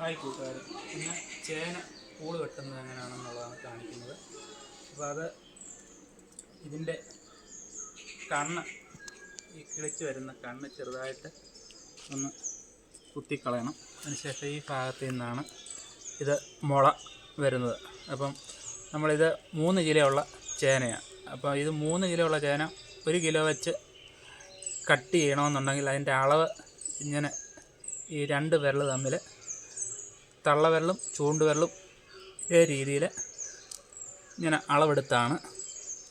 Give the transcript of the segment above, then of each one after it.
Hi കൂട്ടുകാർ, ഇന്ന് ചേന കൂട് വെട്ടുന്നത് എങ്ങനെയാണെന്നുള്ളതാണ് കാണിക്കുന്നത്. അപ്പോൾ അത് ഇതിൻ്റെ കണ്ണ്, ഈ കിളിച്ച് വരുന്ന കണ്ണ് ചെറുതായിട്ട് ഒന്ന് കുത്തിക്കളയണം. അതിനുശേഷം ഈ ഭാഗത്തു നിന്നാണ് ഇത് മുള വരുന്നത്. അപ്പം നമ്മളിത് 3 കിലോ ഉള്ള ചേനയാണ്. അപ്പോൾ ഇത് 3 കിലോ ഉള്ള ചേന 1 കിലോ വെച്ച് കട്ട് ചെയ്യണമെന്നുണ്ടെങ്കിൽ അതിൻ്റെ അളവ് ഇങ്ങനെ ഈ 2 വിരൽ തമ്മിൽ തള്ളവിരലും ചൂണ്ടുവിരലും ഇതേ രീതിയിൽ ഇങ്ങനെ അളവെടുത്താണ്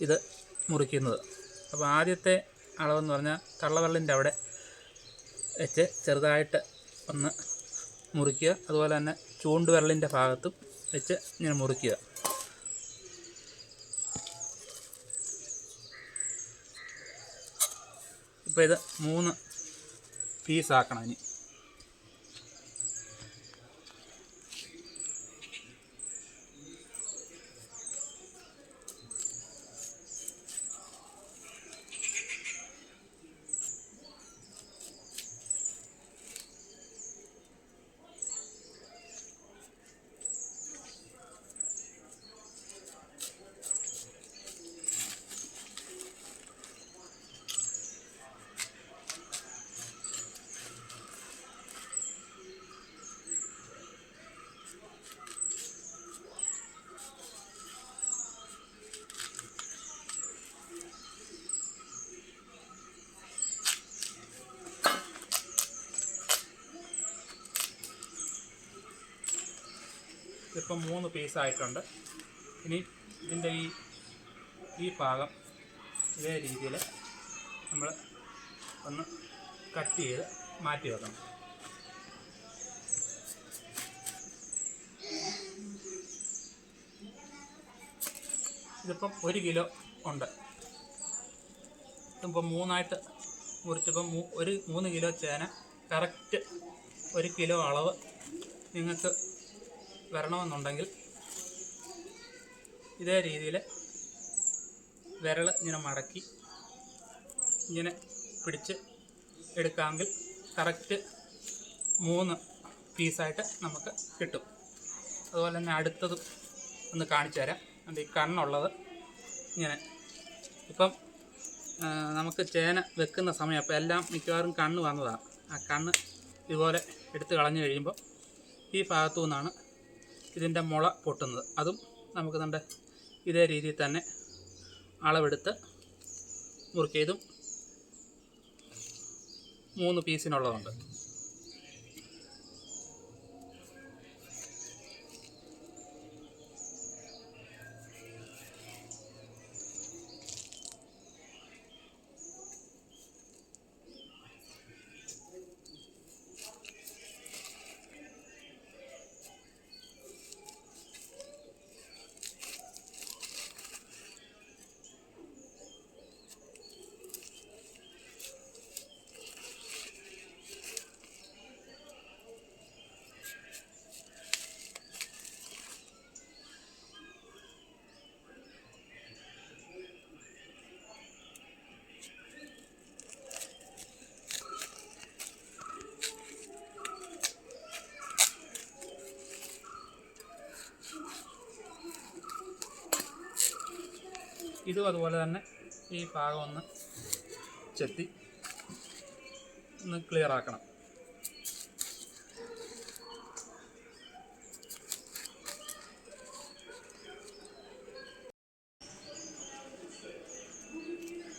ഇത് മുറിക്കുന്നത്. അപ്പോൾ ആദ്യത്തെ അളവെന്ന് പറഞ്ഞാൽ തള്ളവിരലിൻ്റെ അവിടെ വെച്ച് ചെറുതായിട്ട് ഒന്ന് മുറിക്കുക. അതുപോലെ തന്നെ ചൂണ്ടുവിരലിൻ്റെ ഭാഗത്തും വെച്ച് ഇങ്ങനെ മുറിക്കുക. ഇപ്പോൾ ഇത് 3 പീസാക്കണം. ഇനി ഇതിപ്പം 3 പീസായിട്ടുണ്ട്. ഇനി ഇതിൻ്റെ ഈ ഭാഗം ഇതേ രീതിയിൽ നമ്മൾ ഒന്ന് കട്ട് ചെയ്ത് മാറ്റി വെക്കണം. ഇതിപ്പം 1 കിലോ ഉണ്ട്. ഇതിപ്പം 3ആയിട്ട് മുറിച്ചപ്പം 3 കിലോ ചേന കറക്റ്റ് 1 കിലോ അളവ് നിങ്ങൾക്ക് വരണമെന്നുണ്ടെങ്കിൽ ഇതേ രീതിയിൽ വിരൽ ഇങ്ങനെ മടക്കി ഇങ്ങനെ പിടിച്ച് എടുക്കാമെങ്കിൽ കറക്റ്റ് 3 പീസായിട്ട് നമുക്ക് കിട്ടും. അതുപോലെ തന്നെ അടുത്തതും ഒന്ന് കാണിച്ചു തരാം. അതിൻ്റെ ഈ കണ്ണുള്ളത് ഇങ്ങനെ ഇപ്പം നമുക്ക് ചേന വെക്കുന്ന സമയം അപ്പോൾ എല്ലാം മിക്കവാറും കണ്ണ് വന്നതാണ്. ആ കണ്ണ് ഇതുപോലെ എടുത്ത് കളഞ്ഞു കഴിയുമ്പോൾ ഈ ഭാഗത്തു നിന്നാണ് ഇതിൻ്റെ മുള പൊട്ടുന്നത്. അതും നമുക്ക് നമ്മുടെ ഇതേ രീതിയിൽ തന്നെ അളവെടുത്ത് മുറിക്കുക. ഇതും 3 പീസിനുള്ളതുണ്ട്. ഇതും അതുപോലെ തന്നെ ഈ ഭാഗം ഒന്ന് ചെത്തി ഒന്ന് ക്ലിയർ ആക്കണം.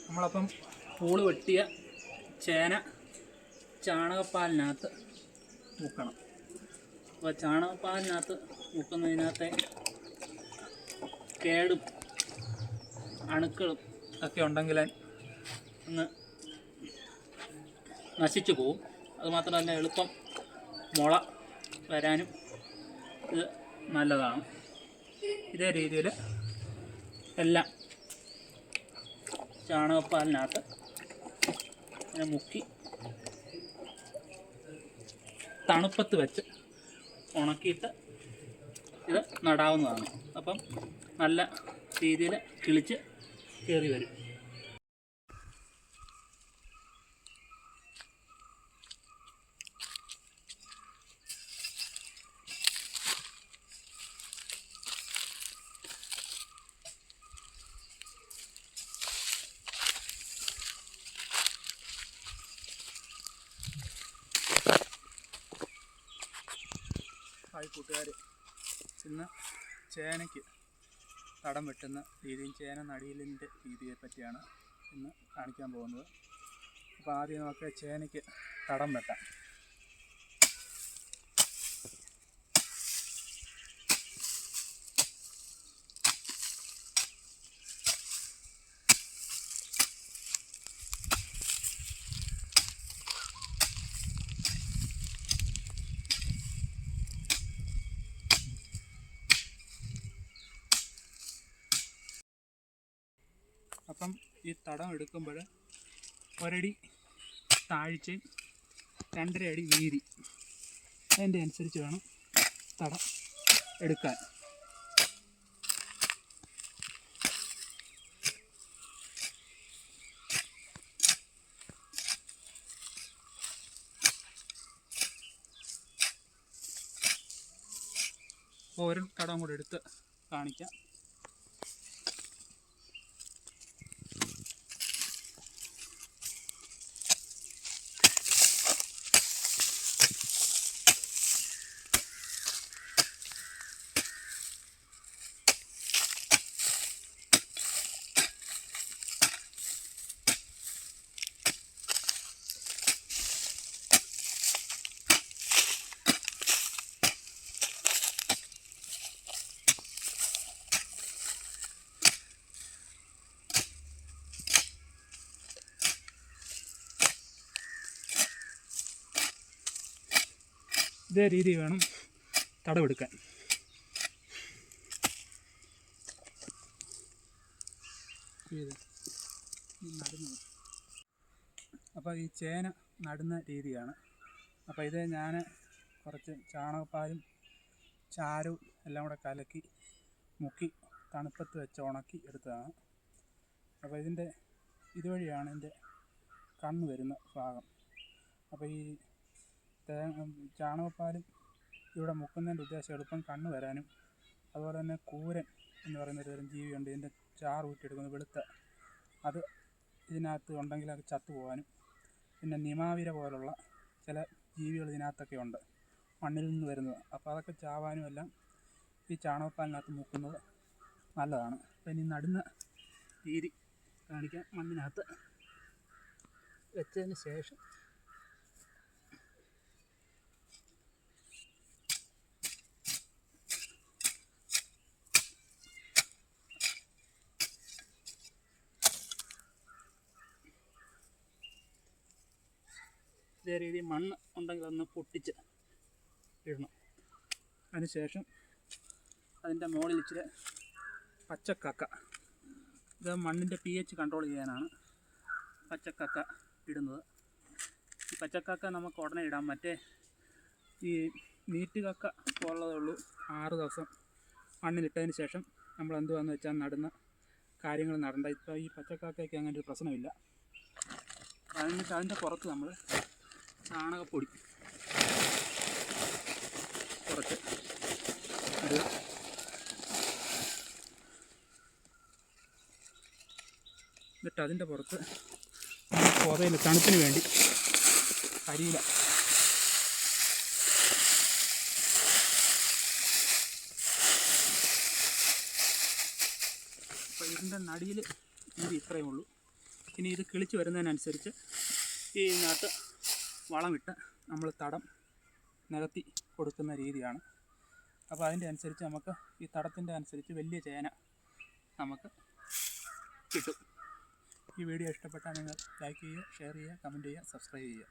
നമ്മളപ്പം പൂള് വെട്ടിയ ചേന ചാണകപ്പാലിനകത്ത് മുക്കണം. അപ്പോൾ ചാണകപ്പാലിനകത്ത് മുക്കുന്നതിനകത്തെ കേടും അണുക്കളും ഒക്കെ ഉണ്ടെങ്കിൽ ഒന്ന് നശിച്ചു പോവും. അതുമാത്രമല്ല എളുപ്പം മുള വരാനും ഇത് നല്ലതാണ്. ഇതേ രീതിയിൽ എല്ലാം ചാണകപ്പാലിനകത്ത് ഇങ്ങനെ മുക്കി തണുപ്പത്ത് വെച്ച് ഉണക്കിയിട്ട് ഇത് നടാവുന്നതാണ്. അപ്പം നല്ല രീതിയിൽ കിളിച്ച് കയറി വരും. ഹായ് കൂട്ടുകാർ, ഇന്ന് ചേനയ്ക്ക് തടം വെട്ടുന്ന രീതിയും ചേന നടിയലിൻ്റെ രീതിയെ പറ്റിയാണ് ഇന്ന് കാണിക്കാൻ പോകുന്നത്. അപ്പോൾ ആദ്യം നമുക്ക് ചേനയ്ക്ക് തടം വെട്ടാം. അപ്പം ഈ തടം എടുക്കുമ്പോൾ ഒരടി താഴ്ചയും 2.5 അടി വീതി, അതിൻ്റെ അനുസരിച്ച് വേണം തടം എടുക്കാൻ. ഒരു തടം കൂടെ എടുത്ത് കാണിക്കാം. ഇതേ രീതി വേണം തടവെടുക്കാൻ. അപ്പോൾ ഈ ചേന നടുന്ന രീതിയാണ്. അപ്പോൾ ഇത് ഞാൻ കുറച്ച് ചാണകപ്പാലും ചാരവും എല്ലാം കൂടെ കലക്കി മുക്കി തണുപ്പത്ത് വെച്ച് ഉണക്കി എടുത്തതാണ്. അപ്പോൾ ഇതുവഴിയാണ് ഇതിൻ്റെ കണ്ണ് വരുന്ന ഭാഗം. അപ്പോൾ ഈ ചാണകപ്പാലും ഇവിടെ മുക്കുന്നതിൻ്റെ ഉദ്ദേശം എളുപ്പം കണ്ണ് വരാനും, അതുപോലെ തന്നെ കൂരൻ എന്ന് പറയുന്നൊരു തരം ജീവിയുണ്ട്, ഇതിൻ്റെ ചാറ് ഊറ്റിയെടുക്കുന്നത് വെളുത്ത, അത് ഇതിനകത്ത് ഉണ്ടെങ്കിൽ അത് ചത്തുപോകാനും, പിന്നെ നിമാവിര പോലുള്ള ചില ജീവികൾ ഇതിനകത്തൊക്കെ ഉണ്ട് മണ്ണിൽ നിന്ന് വരുന്നത്. അപ്പോൾ അതൊക്കെ ചാവാനും എല്ലാം ഈ ചാണകപ്പാലിനകത്ത് മുക്കുന്നത് നല്ലതാണ്. അപ്പം ഇനി നടുന്ന രീതി കാണിക്കാം. മണ്ണിനകത്ത് വെച്ചതിന് ശേഷം ഇതേ രീതി മണ്ണ് ഉണ്ടെങ്കിൽ ഒന്ന് പൊട്ടിച്ച് ഇടണം. അതിനുശേഷം അതിൻ്റെ മുകളിൽ ഇച്ചിരി പച്ചക്കക്ക, ഇത് മണ്ണിൻ്റെ pH കൺട്രോൾ ചെയ്യാനാണ് പച്ചക്കക്ക ഇടുന്നത്. ഈ പച്ചക്കക്ക നമുക്ക് ഉടനെ ഇടാം. മറ്റേ ഈ നീറ്റ് കക്ക ഉള്ളതേ ഉള്ളൂ 6 ദിവസം മണ്ണിലിട്ടതിന് ശേഷം നമ്മൾ എന്തുവാന്ന് വെച്ചാൽ നടുന്ന കാര്യങ്ങൾ നടണ്ട. ഇപ്പോൾ ഈ പച്ചക്കക്കയ്ക്ക് അങ്ങനെ ഒരു പ്രശ്നമില്ല. എന്നിട്ട് അതിൻ്റെ പുറത്ത് നമ്മൾ ചാണകപ്പൊടി കുറച്ച് ഇടുക. എന്നിട്ട് അതിൻ്റെ പുറത്ത് പുതയിൽ തണുപ്പിന് വേണ്ടി കരിയില, അപ്പോൾ ഇതിൻ്റെ നടിയിൽ ഇത് ഇത്രയേ ഉള്ളൂ. ഇനി ഇത് കിളിച്ച് വരുന്നതിനനുസരിച്ച് ഇതിനകത്ത് വളമിട്ട് നമ്മൾ തടം നികത്തി കൊടുക്കുന്ന രീതിയാണ്. അപ്പോൾ അതിൻ്റെ അനുസരിച്ച് നമുക്ക് ഈ തടത്തിൻ്റെ അനുസരിച്ച് വലിയ ചേന നമുക്ക് കിട്ടും. ഈ വീഡിയോ ഇഷ്ടപ്പെട്ടാൽ നിങ്ങൾ ലൈക്ക് ചെയ്യുക, ഷെയർ ചെയ്യുക, കമൻറ്റ് ചെയ്യുക, സബ്സ്ക്രൈബ് ചെയ്യുക.